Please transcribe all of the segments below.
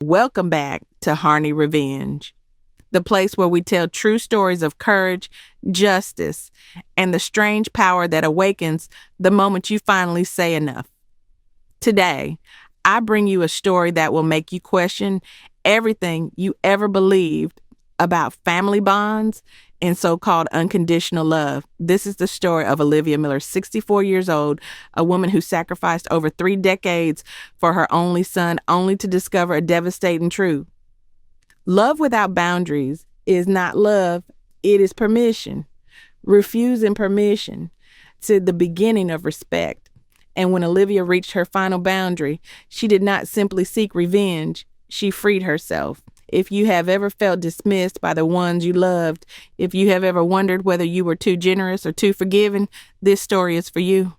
Welcome back to Harny Revenge, the place where we tell true stories of courage, justice, and the strange power that awakens the moment you finally say enough. Today, I bring you a story that will make you question everything you ever believed about family bonds and so-called unconditional love. This is the story of Olivia Miller, 64 years old, a woman who sacrificed over 3 decades for her only son, only to discover a devastating truth. Love without boundaries is not love, it is permission. Refusing permission to the beginning of respect. And when Olivia reached her final boundary, she did not simply seek revenge, she freed herself. If you have ever felt dismissed by the ones you loved, if you have ever wondered whether you were too generous or too forgiving, this story is for you.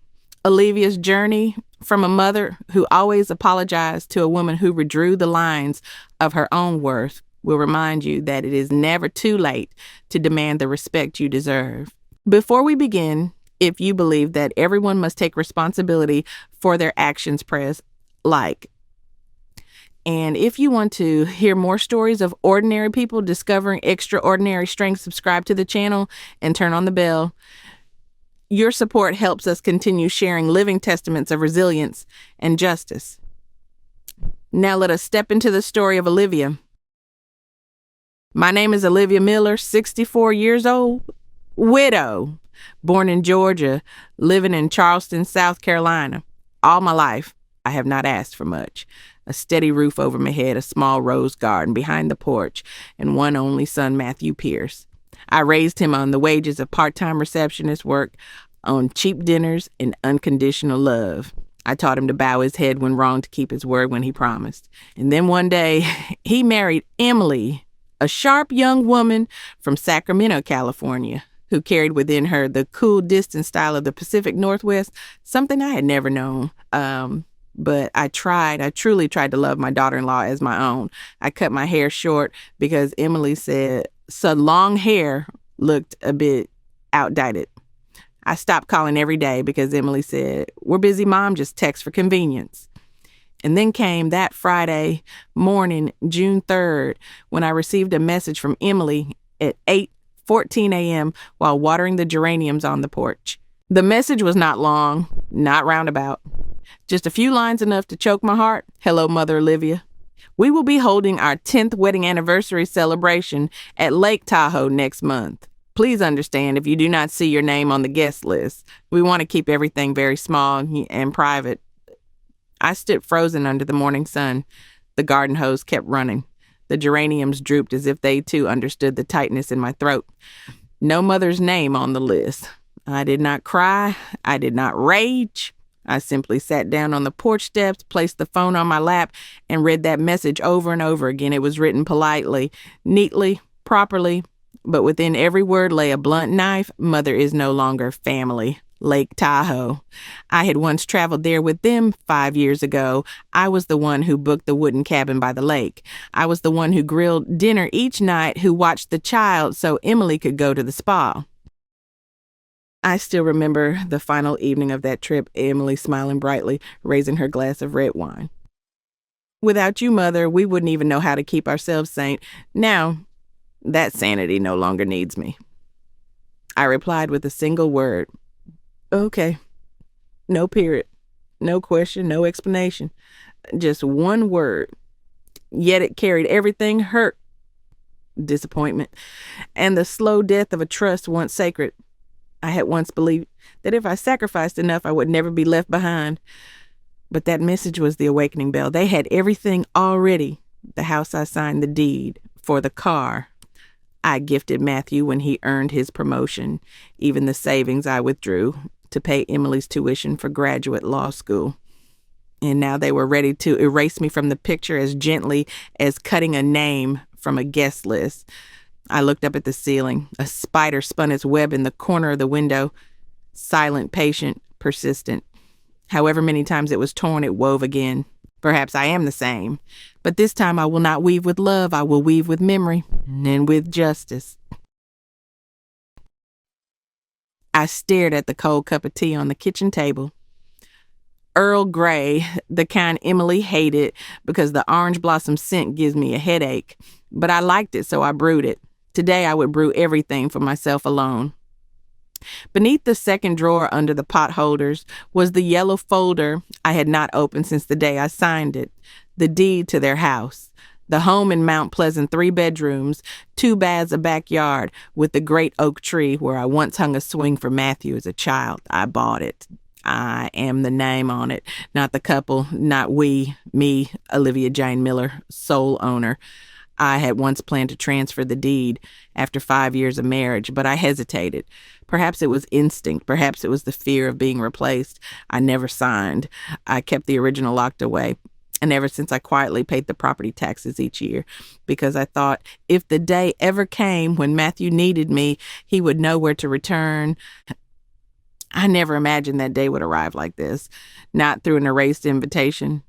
Olivia's journey from a mother who always apologized to a woman who redrew the lines of her own worth will remind you that it is never too late to demand the respect you deserve. Before we begin, if you believe that everyone must take responsibility for their actions, press like. And if you want to hear more stories of ordinary people discovering extraordinary strength, subscribe to the channel and turn on the bell. Your support helps us continue sharing living testaments of resilience and justice. Now let us step into the story of Olivia. My name is Olivia Miller, 64 years old, widow, born in Georgia, living in Charleston, South Carolina. All my life, I have not asked for much. A steady roof over my head, a small rose garden behind the porch, and one only son, Matthew Pierce. I raised him on the wages of part-time receptionist work, on cheap dinners, and unconditional love. I taught him to bow his head when wrong, to keep his word when he promised. And then one day, he married Emily, a sharp young woman from Sacramento, California, who carried within her the cool, distant style of the Pacific Northwest, something I had never known. But I truly tried to love my daughter-in-law as my own. I cut my hair short because Emily said so long hair looked a bit outdated. I stopped calling every day because Emily said, "We're busy, Mom, just text for convenience." And then came that Friday morning, June 3rd, when I received a message from Emily at 8:14 a.m. while watering the geraniums on the porch. The message was not long, not roundabout. Just a few lines, enough to choke my heart. "Hello, Mother Olivia. We will be holding our 10th wedding anniversary celebration at Lake Tahoe next month. Please understand if you do not see your name on the guest list. We want to keep everything very small and private." I stood frozen under the morning sun. The garden hose kept running. The geraniums drooped as if they too understood the tightness in my throat. No mother's name on the list. I did not cry. I did not rage. I simply sat down on the porch steps, placed the phone on my lap, and read that message over and over again. It was written politely, neatly, properly, but within every word lay a blunt knife. Mother is no longer family. Lake Tahoe. I had once traveled there with them 5 years ago. I was the one who booked the wooden cabin by the lake. I was the one who grilled dinner each night, who watched the child so Emily could go to the spa. I still remember the final evening of that trip, Emily smiling brightly, raising her glass of red wine. "Without you, Mother, we wouldn't even know how to keep ourselves sane. Now, that sanity no longer needs me." I replied with a single word. "Okay." No period, no question, no explanation. Just one word. Yet it carried everything: hurt, disappointment, and the slow death of a trust once sacred. I had once believed that if I sacrificed enough, I would never be left behind. But that message was the awakening bell. They had everything already. The house I signed the deed for, the car I gifted Matthew when he earned his promotion, even the savings I withdrew to pay Emily's tuition for graduate law school. And now they were ready to erase me from the picture as gently as cutting a name from a guest list. I looked up at the ceiling. A spider spun its web in the corner of the window. Silent, patient, persistent. However many times it was torn, it wove again. Perhaps I am the same. But this time I will not weave with love. I will weave with memory and with justice. I stared at the cold cup of tea on the kitchen table. Earl Grey, the kind Emily hated because the orange blossom scent gives me a headache. But I liked it, so I brewed it. Today I would brew everything for myself alone. Beneath the second drawer under the pot holders was the yellow folder I had not opened since the day I signed it, the deed to their house. The home in Mount Pleasant, 3 bedrooms, 2 baths, a backyard, with the great oak tree where I once hung a swing for Matthew as a child. I bought it. I am the name on it, not the couple, not we, me, Olivia Jane Miller, sole owner. I had once planned to transfer the deed after 5 years of marriage, but I hesitated. Perhaps it was instinct. Perhaps it was the fear of being replaced. I never signed. I kept the original locked away. And ever since, I quietly paid the property taxes each year because I thought if the day ever came when Matthew needed me, he would know where to return. I never imagined that day would arrive like this. Not through an erased invitation.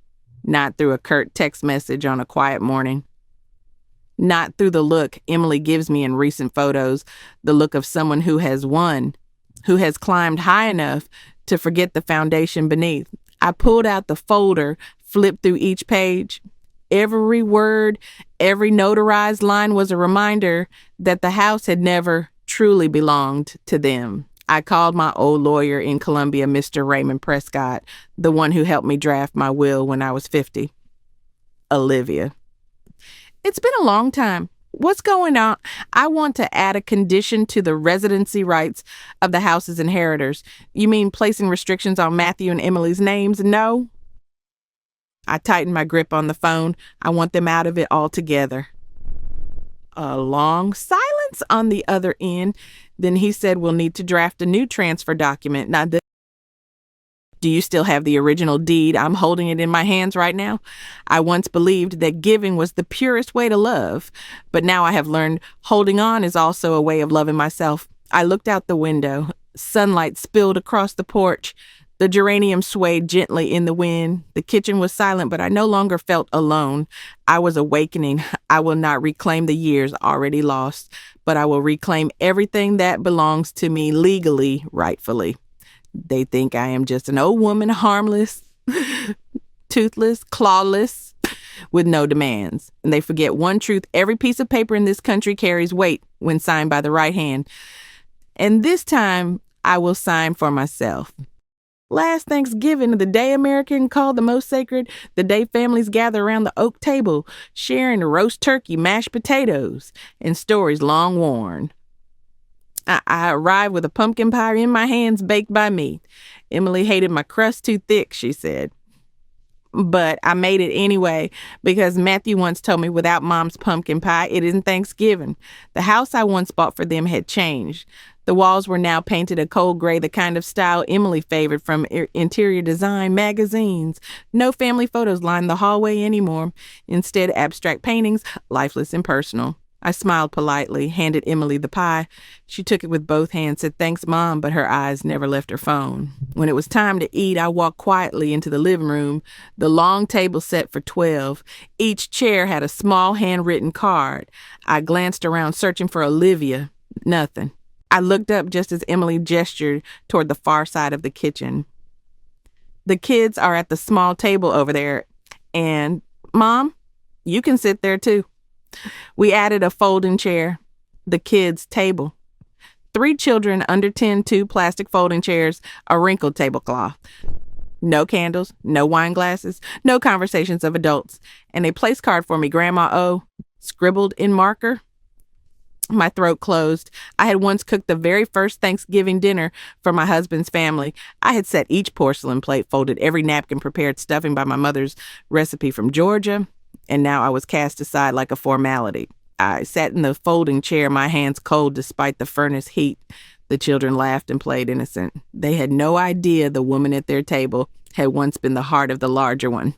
Not through a curt text message on a quiet morning. Not through the look Emily gives me in recent photos, the look of someone who has won, who has climbed high enough to forget the foundation beneath. I pulled out the folder, flipped through each page. Every word, every notarized line was a reminder that the house had never truly belonged to them. I called my old lawyer in Columbia, Mr. Raymond Prescott, the one who helped me draft my will when I was 50. Olivia. It's been a long time. What's going on? I want to add a condition to the residency rights of the house's inheritors. You mean placing restrictions on Matthew and Emily's names? No? I tightened my grip on the phone. I want them out of it altogether. A long silence on the other end. Then he said, we'll need to draft a new transfer document. Now, do you still have the original deed? I'm holding it in my hands right now. I once believed that giving was the purest way to love, but now I have learned holding on is also a way of loving myself. I looked out the window. Sunlight spilled across the porch. The geranium swayed gently in the wind. The kitchen was silent, but I no longer felt alone. I was awakening. I will not reclaim the years already lost, but I will reclaim everything that belongs to me legally, rightfully. They think I am just an old woman, harmless, toothless, clawless, with no demands. And they forget one truth. Every piece of paper in this country carries weight when signed by the right hand. And this time, I will sign for myself. Last Thanksgiving, the day American called the most sacred, the day families gather around the oak table, sharing roast turkey, mashed potatoes, and stories long worn. I arrived with a pumpkin pie in my hands baked by me. Emily hated my crust too thick, she said. But I made it anyway because Matthew once told me without Mom's pumpkin pie, it isn't Thanksgiving. The house I once bought for them had changed. The walls were now painted a cold gray, the kind of style Emily favored from interior design magazines. No family photos lined the hallway anymore. Instead, abstract paintings, lifeless and personal. I smiled politely, handed Emily the pie. She took it with both hands, said, "Thanks, Mom," but her eyes never left her phone. When it was time to eat, I walked quietly into the living room, the long table set for 12. Each chair had a small handwritten card. I glanced around, searching for Olivia. Nothing. I looked up just as Emily gestured toward the far side of the kitchen. "The kids are at the small table over there, and, Mom, you can sit there too." We added a folding chair, the kids' table. 3 children under 10, 2 plastic folding chairs, a wrinkled tablecloth. No candles, no wine glasses, no conversations of adults, and a place card for me, Grandma O, scribbled in marker. My throat closed. I had once cooked the very first Thanksgiving dinner for my husband's family. I had set each porcelain plate, folded every napkin, prepared stuffing by my mother's recipe from Georgia, and now I was cast aside like a formality. I sat in the folding chair, my hands cold despite the furnace heat. The children laughed and played innocent. They had no idea the woman at their table had once been the heart of the larger one.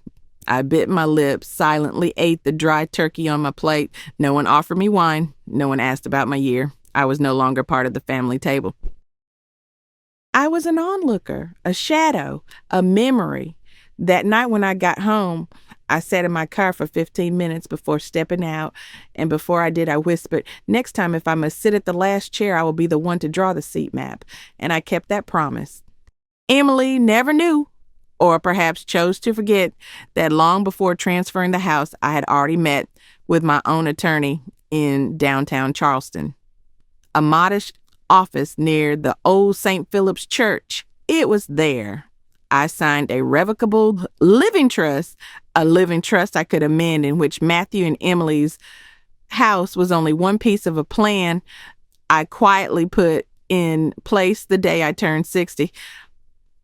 I bit my lips, silently ate the dry turkey on my plate. No one offered me wine. No one asked about my year. I was no longer part of the family table. I was an onlooker, a shadow, a memory. That night when I got home, I sat in my car for 15 minutes before stepping out, and before I did, I whispered, "Next time, if I must sit at the last chair, I will be the one to draw the seat map." And I kept that promise. Emily never knew. or perhaps chose to forget that long before transferring the house, I had already met with my own attorney in downtown Charleston, a modest office near the old St. Philip's Church. It was there I signed a revocable living trust, a living trust I could amend, in which Matthew and Emily's house was only one piece of a plan I quietly put in place the day I turned 60.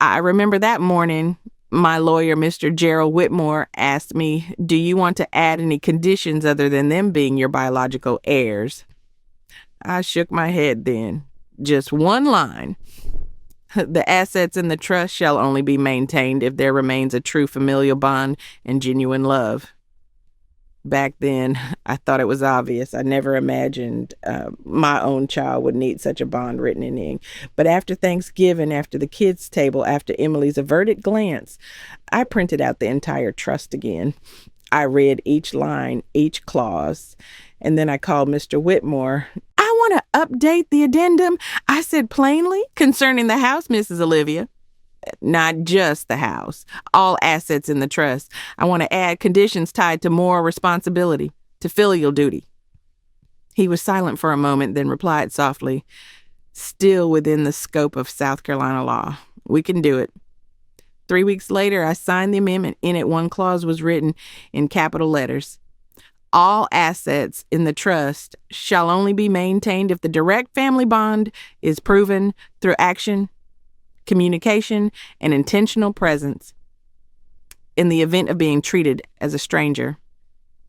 I remember that morning, my lawyer, Mr. Gerald Whitmore, asked me, "Do you want to add any conditions other than them being your biological heirs?" I shook my head then. Just one line. The assets in the trust shall only be maintained if there remains a true familial bond and genuine love. Back then, I thought it was obvious. I never imagined my own child would need such a bond written in ink. But after Thanksgiving, after the kids' table, after Emily's averted glance, I printed out the entire trust again. I read each line, each clause, and then I called Mr. Whitmore. "I want to update the addendum," I said plainly, "concerning the house, Mrs. Olivia. Not just the house, all assets in the trust. I want to add conditions tied to moral responsibility, to filial duty." He was silent for a moment, then replied softly, "Still within the scope of South Carolina law. We can do it." 3 weeks later, I signed the amendment. In it, one clause was written in capital letters. All assets in the trust shall only be maintained if the direct family bond is proven through action, communication, and intentional presence. In the event of being treated as a stranger,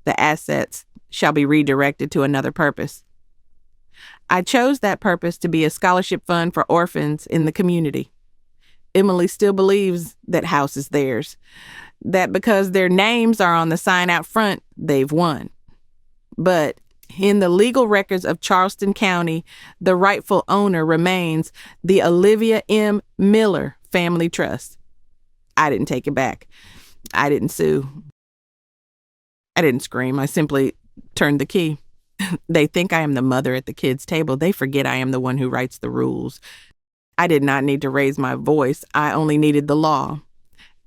the assets shall be redirected to another purpose. I chose that purpose to be a scholarship fund for orphans in the community. Emily still believes that house is theirs, that because their names are on the sign out front, they've won. But in the legal records of Charleston County, the rightful owner remains the Olivia M. Miller Family Trust. I didn't take it back. I didn't sue. I didn't scream. I simply turned the key. They think I am the mother at the kids' table. They forget I am the one who writes the rules. I did not need to raise my voice. I only needed the law.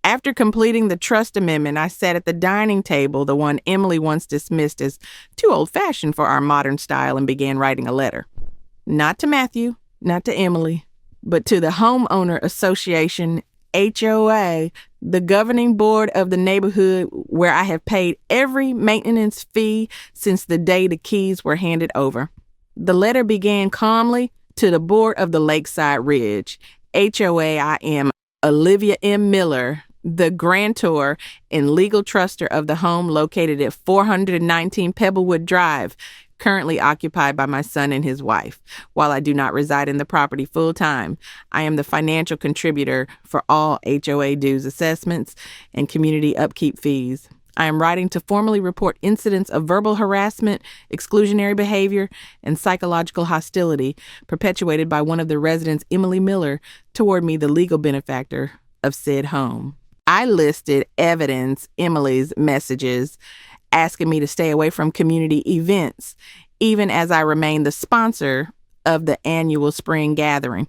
After completing the trust amendment, I sat at the dining table, the one Emily once dismissed as too old-fashioned for our modern style, and began writing a letter. Not to Matthew, not to Emily, but to the Homeowner Association, HOA, the governing board of the neighborhood where I have paid every maintenance fee since the day the keys were handed over. The letter began calmly: "To the board of the Lakeside Ridge, HOA, I am Olivia M. Miller, the grantor and legal truster of the home located at 419 Pebblewood Drive, currently occupied by my son and his wife. While I do not reside in the property full time, I am the financial contributor for all HOA dues, assessments, and community upkeep fees. I am writing to formally report incidents of verbal harassment, exclusionary behavior, and psychological hostility perpetuated by one of the residents, Emily Miller, toward me, the legal benefactor of said home." I listed evidence, Emily's messages, asking me to stay away from community events, even as I remained the sponsor of the annual spring gathering.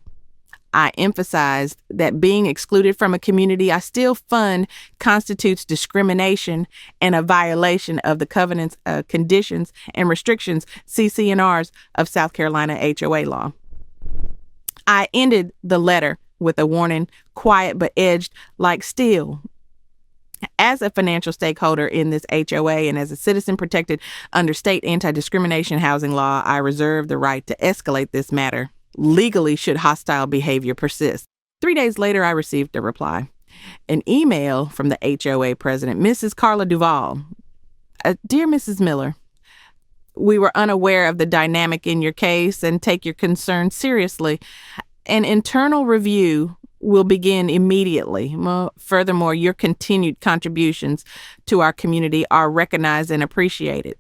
I emphasized that being excluded from a community I still fund constitutes discrimination and a violation of the covenants, conditions, and restrictions, CC&Rs, of South Carolina HOA law. I ended the letter with a warning, quiet but edged like steel. As a financial stakeholder in this HOA and as a citizen protected under state anti-discrimination housing law, I reserve the right to escalate this matter legally should hostile behavior persist. 3 days later, I received a reply. An email from the HOA president, Mrs. Carla Duvall. "Dear Mrs. Miller, we were unaware of the dynamic in your case and take your concern seriously. An internal review will begin immediately. Furthermore, your continued contributions to our community are recognized and appreciated.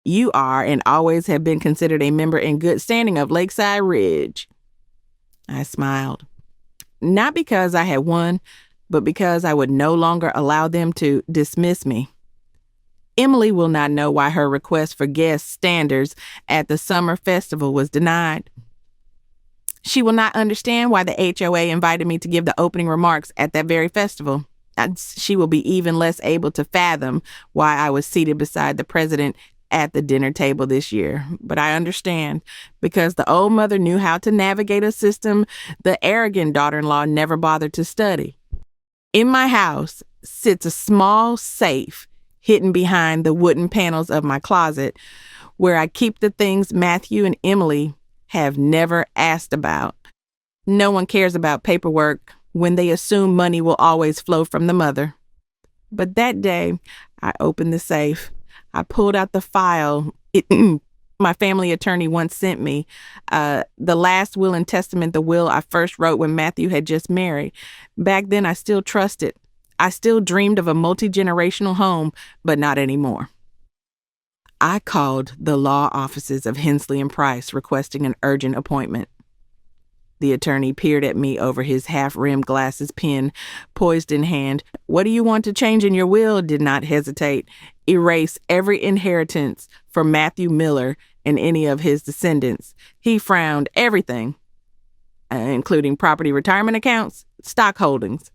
You are and always have been considered a member in good standing of Lakeside Ridge." I smiled. Not because I had won, but because I would no longer allow them to dismiss me. Emily will not know why her request for guest standards at the summer festival was denied. She will not understand why the HOA invited me to give the opening remarks at that very festival. She will be even less able to fathom why I was seated beside the president at the dinner table this year. But I understand, because the old mother knew how to navigate a system the arrogant daughter-in-law never bothered to study. In my house sits a small safe hidden behind the wooden panels of my closet, where I keep the things Matthew and Emily have never asked about. No one cares about paperwork when they assume money will always flow from the mother. But that day, I opened the safe. I pulled out the file my family attorney once sent me, the last will and testament, the will I first wrote when Matthew had just married. Back then, I still trusted. I still dreamed of a multi-generational home, but not anymore. I called the law offices of Hensley and Price requesting an urgent appointment. The attorney peered at me over his half-rimmed glasses, pen poised in hand. What do you want to change in your will? Did not hesitate. Erase every inheritance for Matthew Miller and any of his descendants. He frowned. Everything, including property retirement accounts, stock holdings.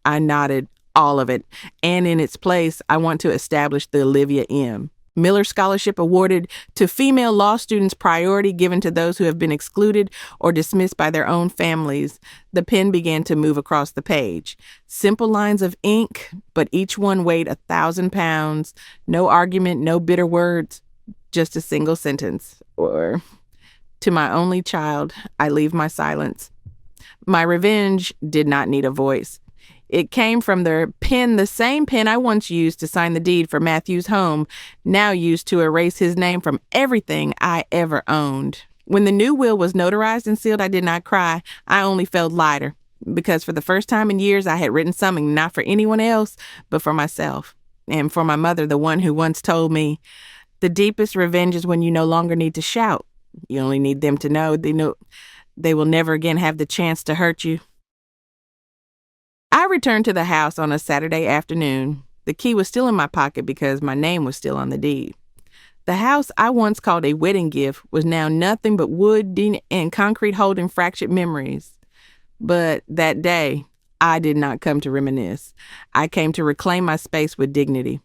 I nodded. All of it. And in its place, I want to establish the Olivia M. Miller Scholarship awarded to female law students, priority given to those who have been excluded or dismissed by their own families. The pen began to move across the page. Simple lines of ink, but each one weighed 1,000 pounds. No argument, no bitter words, just a single sentence. Or, to my only child, I leave my silence. My revenge did not need a voice. It came from their pen, the same pen I once used to sign the deed for Matthew's home, now used to erase his name from everything I ever owned. When the new will was notarized and sealed, I did not cry. I only felt lighter, because for the first time in years, I had written something not for anyone else, but for myself. And for my mother, the one who once told me, the deepest revenge is when you no longer need to shout. You only need them to know they will never again have the chance to hurt you. I returned to the house on a Saturday afternoon. The key was still in my pocket because my name was still on the deed. The house I once called a wedding gift was now nothing but wood and concrete holding fractured memories. But that day, I did not come to reminisce. I came to reclaim my space with dignity.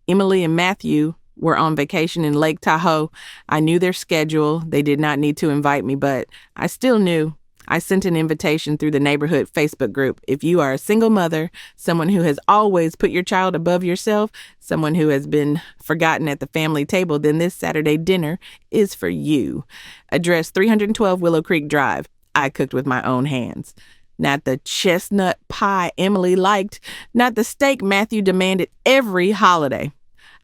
Emily and Matthew were on vacation in Lake Tahoe. I knew their schedule. They did not need to invite me, but I still knew. I sent an invitation through the neighborhood Facebook group. If you are a single mother, someone who has always put your child above yourself, someone who has been forgotten at the family table, then this Saturday dinner is for you. Address 312 Willow Creek Drive. I cooked with my own hands. Not the chestnut pie Emily liked, not the steak Matthew demanded every holiday.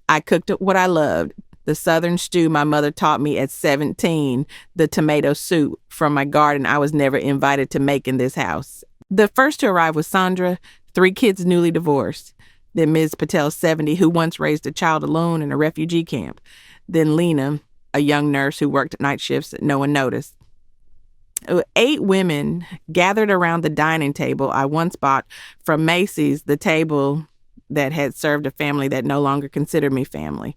I cooked what I loved. The southern stew my mother taught me at 17, the tomato soup from my garden I was never invited to make in this house. The first to arrive was Sandra, 3 kids newly divorced. Then Ms. Patel, 70, who once raised a child alone in a refugee camp. Then Lena, a young nurse who worked night shifts that no one noticed. 8 women gathered around the dining table I once bought from Macy's, the table that had served a family that no longer considered me family.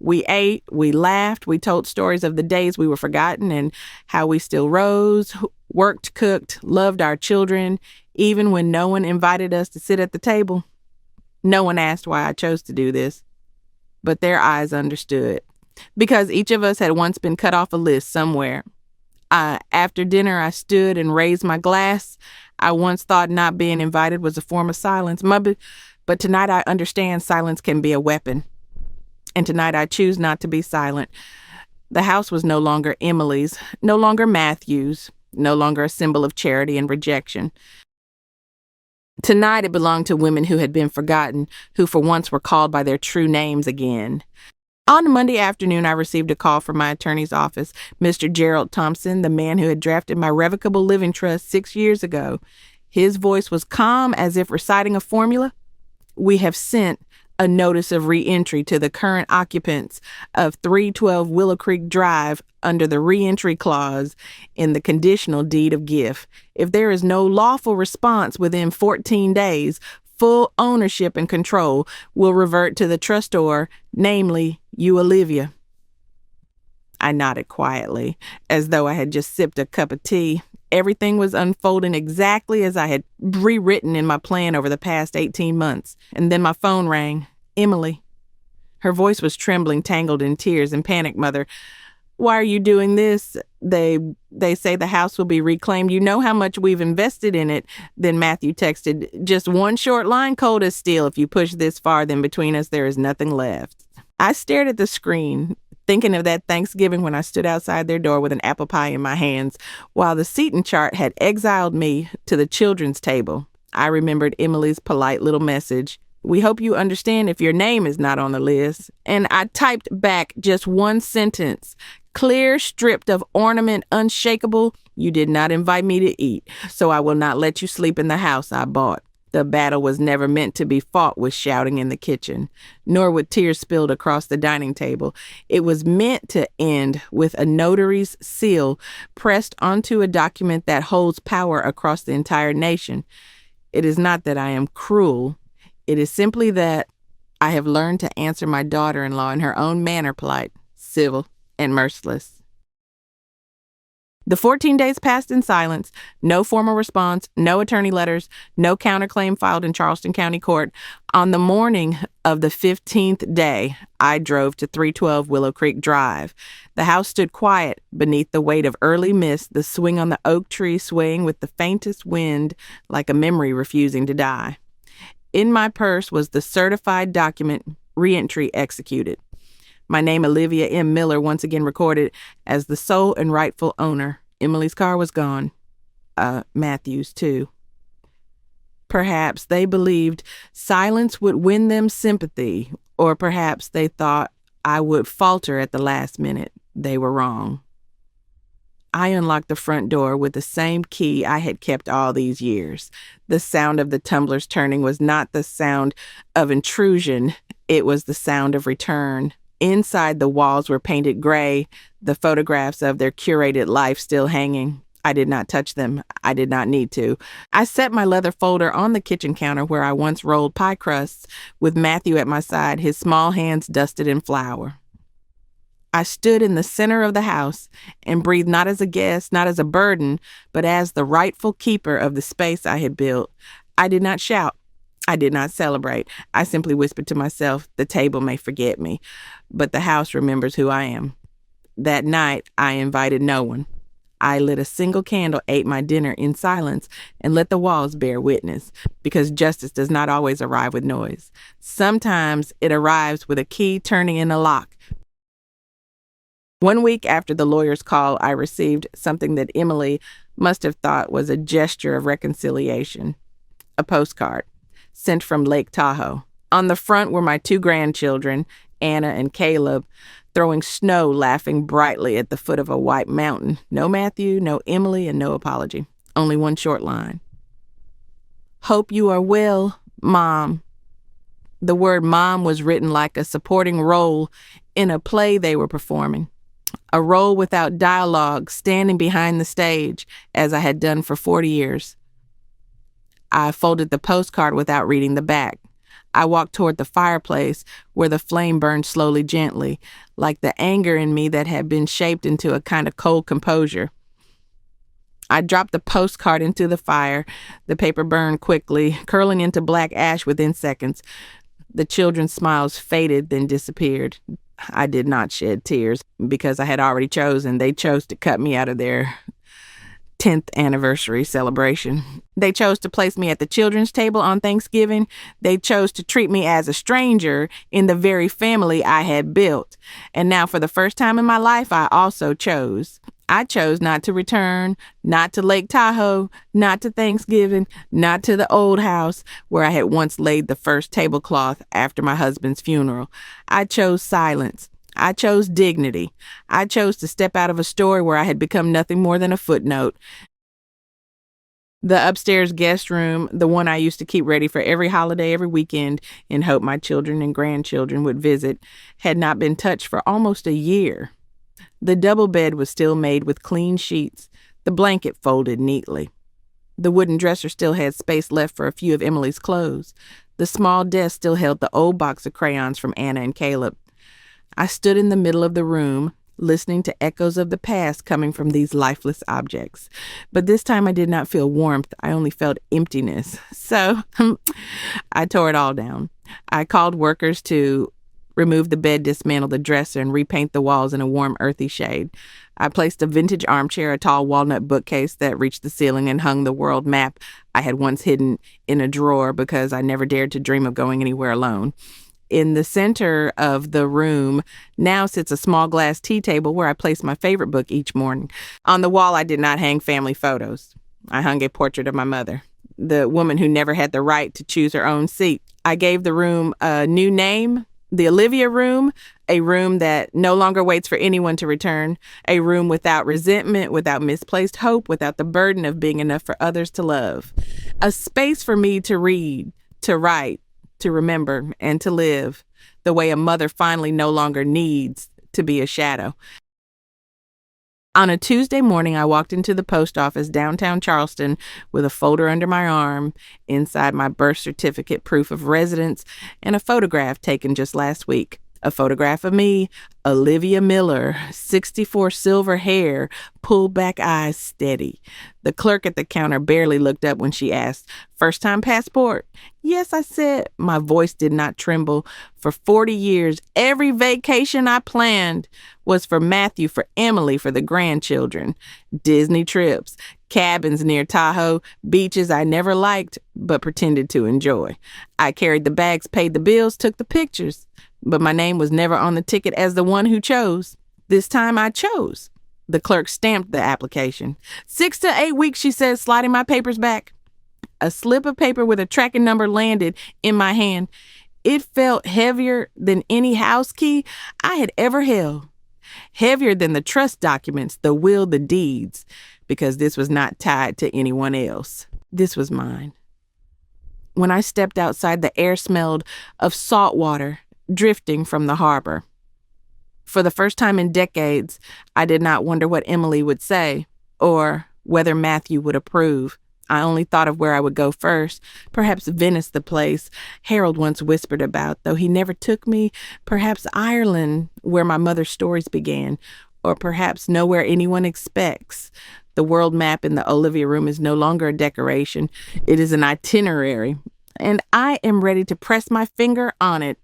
We ate, we laughed, we told stories of the days we were forgotten and how we still rose, worked, cooked, loved our children, even when no one invited us to sit at the table. No one asked why I chose to do this, but their eyes understood, because each of us had once been cut off a list somewhere. After dinner, I stood and raised my glass. I once thought not being invited was a form of silence. But tonight I understand silence can be a weapon. And tonight I choose not to be silent. The house was no longer Emily's, no longer Matthew's, no longer a symbol of charity and rejection. Tonight it belonged to women who had been forgotten, who for once were called by their true names again. On Monday afternoon, I received a call from my attorney's office, Mr. Gerald Thompson, the man who had drafted my revocable living trust 6 years ago. His voice was calm as if reciting a formula. We have sent a notice of re-entry to the current occupants of 312 Willow Creek Drive under the re-entry clause in the conditional deed of gift. If there is no lawful response within 14 days, full ownership and control will revert to the trustor, namely you, Olivia. I nodded quietly, as though I had just sipped a cup of tea. Everything was unfolding exactly as I had rewritten in my plan over the past 18 months. And then my phone rang. Emily. Her voice was trembling, tangled in tears and panic. Mother, why are you doing this? They say the house will be reclaimed. You know how much we've invested in it. Then Matthew texted, just one short line, cold as steel. If you push this far, then between us there is nothing left. I stared at the screen, thinking of that Thanksgiving when I stood outside their door with an apple pie in my hands, while the seating chart had exiled me to the children's table. I remembered Emily's polite little message. We hope you understand if your name is not on the list. And I typed back just one sentence. Clear, stripped of ornament, unshakable. You did not invite me to eat, so I will not let you sleep in the house I bought. The battle was never meant to be fought with shouting in the kitchen, nor with tears spilled across the dining table. It was meant to end with a notary's seal pressed onto a document that holds power across the entire nation. It is not that I am cruel. It is simply that I have learned to answer my daughter-in-law in her own manner, polite, civil, and merciless. The 14 days passed in silence, no formal response, no attorney letters, no counterclaim filed in Charleston County Court. On the morning of the 15th day, I drove to 312 Willow Creek Drive. The house stood quiet beneath the weight of early mist, the swing on the oak tree swaying with the faintest wind like a memory refusing to die. In my purse was the certified document, reentry executed. My name, Olivia M. Miller, once again recorded as the sole and rightful owner. Emily's car was gone. Matthew's, too. Perhaps they believed silence would win them sympathy, or perhaps they thought I would falter at the last minute. They were wrong. I unlocked the front door with the same key I had kept all these years. The sound of the tumblers turning was not the sound of intrusion. It was the sound of return. Inside, the walls were painted gray, the photographs of their curated life still hanging. I did not touch them. I did not need to. I set my leather folder on the kitchen counter where I once rolled pie crusts, with Matthew at my side, his small hands dusted in flour. I stood in the center of the house and breathed not as a guest, not as a burden, but as the rightful keeper of the space I had built. I did not shout. I did not celebrate. I simply whispered to myself, the table may forget me, but the house remembers who I am. That night, I invited no one. I lit a single candle, ate my dinner in silence, and let the walls bear witness, because justice does not always arrive with noise. Sometimes it arrives with a key turning in a lock. 1 week after the lawyer's call, I received something that Emily must have thought was a gesture of reconciliation. A postcard, sent from Lake Tahoe. On the front were my 2 grandchildren, Anna and Caleb, throwing snow, laughing brightly at the foot of a white mountain. No Matthew, no Emily, and no apology. Only one short line. Hope you are well, Mom. The word mom was written like a supporting role in a play they were performing. A role without dialogue, standing behind the stage, as I had done for 40 years. I folded the postcard without reading the back. I walked toward the fireplace where the flame burned slowly, gently, like the anger in me that had been shaped into a kind of cold composure. I dropped the postcard into the fire. The paper burned quickly, curling into black ash within seconds. The children's smiles faded, then disappeared. I did not shed tears because I had already chosen. They chose to cut me out of their 10th anniversary celebration. They chose to place me at the children's table on Thanksgiving. They chose to treat me as a stranger in the very family I had built. And now, for the first time in my life, I also chose. I chose not to return, not to Lake Tahoe, not to Thanksgiving, not to the old house where I had once laid the first tablecloth after my husband's funeral. I chose silence. I chose dignity. I chose to step out of a story where I had become nothing more than a footnote. The upstairs guest room, the one I used to keep ready for every holiday, every weekend, in hope my children and grandchildren would visit, had not been touched for almost a year. The double bed was still made with clean sheets, the blanket folded neatly. The wooden dresser still had space left for a few of Emily's clothes. The small desk still held the old box of crayons from Anna and Caleb. I stood in the middle of the room, listening to echoes of the past coming from these lifeless objects. But this time I did not feel warmth. I only felt emptiness. So I tore it all down. I called workers to remove the bed, dismantle the dresser, and repaint the walls in a warm, earthy shade. I placed a vintage armchair, a tall walnut bookcase that reached the ceiling, and hung the world map I had once hidden in a drawer because I never dared to dream of going anywhere alone. In the center of the room now sits a small glass tea table where I place my favorite book each morning. On the wall, I did not hang family photos. I hung a portrait of my mother, the woman who never had the right to choose her own seat. I gave the room a new name, the Olivia Room, a room that no longer waits for anyone to return, a room without resentment, without misplaced hope, without the burden of being enough for others to love. A space for me to read, to write, to remember, and to live the way a mother finally no longer needs to be a shadow. On a Tuesday morning, I walked into the post office downtown Charleston with a folder under my arm, inside my birth certificate, proof of residence, and a photograph taken just last week. A photograph of me, Olivia Miller, 64, silver hair, pulled back eyes steady. The clerk at the counter barely looked up when she asked, "First time passport?" "Yes," I said. My voice did not tremble. For 40 years, every vacation I planned was for Matthew, for Emily, for the grandchildren. Disney trips, cabins near Tahoe, beaches I never liked but pretended to enjoy. I carried the bags, paid the bills, took the pictures. But my name was never on the ticket as the one who chose. This time I chose. The clerk stamped the application. 6 to 8 weeks, she said, sliding my papers back. A slip of paper with a tracking number landed in my hand. It felt heavier than any house key I had ever held. Heavier than the trust documents, the will, the deeds, because this was not tied to anyone else. This was mine. When I stepped outside, the air smelled of salt water drifting from the harbor. For the first time in decades, I did not wonder what Emily would say or whether Matthew would approve. I only thought of where I would go first. Perhaps Venice, the place Harold once whispered about, though he never took me. Perhaps Ireland, where my mother's stories began. Or perhaps nowhere anyone expects. The world map in the Olivia Room is no longer a decoration. It is an itinerary. And I am ready to press my finger on it.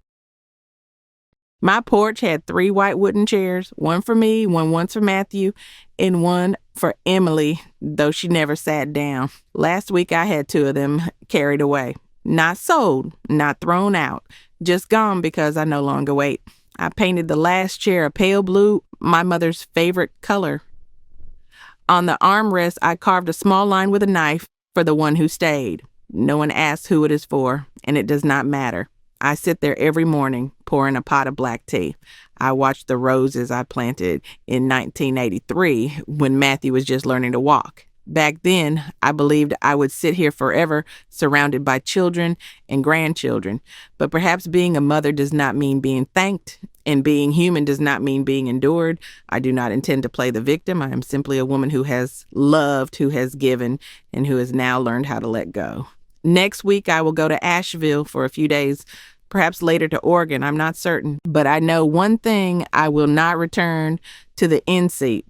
My porch had 3 white wooden chairs, one for me, one once for Matthew, and one for Emily, though she never sat down. Last week I had 2 of them carried away. Not sold, not thrown out, just gone because I no longer wait. I painted the last chair a pale blue, my mother's favorite color. On the armrest, I carved a small line with a knife for the one who stayed. No one asks who it is for, and it does not matter. I sit there every morning, pouring a pot of black tea. I watch the roses I planted in 1983 when Matthew was just learning to walk. Back then, I believed I would sit here forever, surrounded by children and grandchildren. But perhaps being a mother does not mean being thanked, and being human does not mean being endured. I do not intend to play the victim. I am simply a woman who has loved, who has given, and who has now learned how to let go. Next week, I will go to Asheville for a few days, perhaps later to Oregon. I'm not certain. But I know one thing: I will not return to the end seat,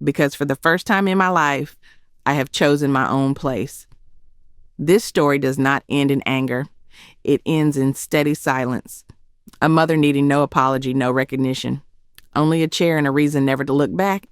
because for the first time in my life, I have chosen my own place. This story does not end in anger. It ends in steady silence. A mother needing no apology, no recognition. Only a chair and a reason never to look back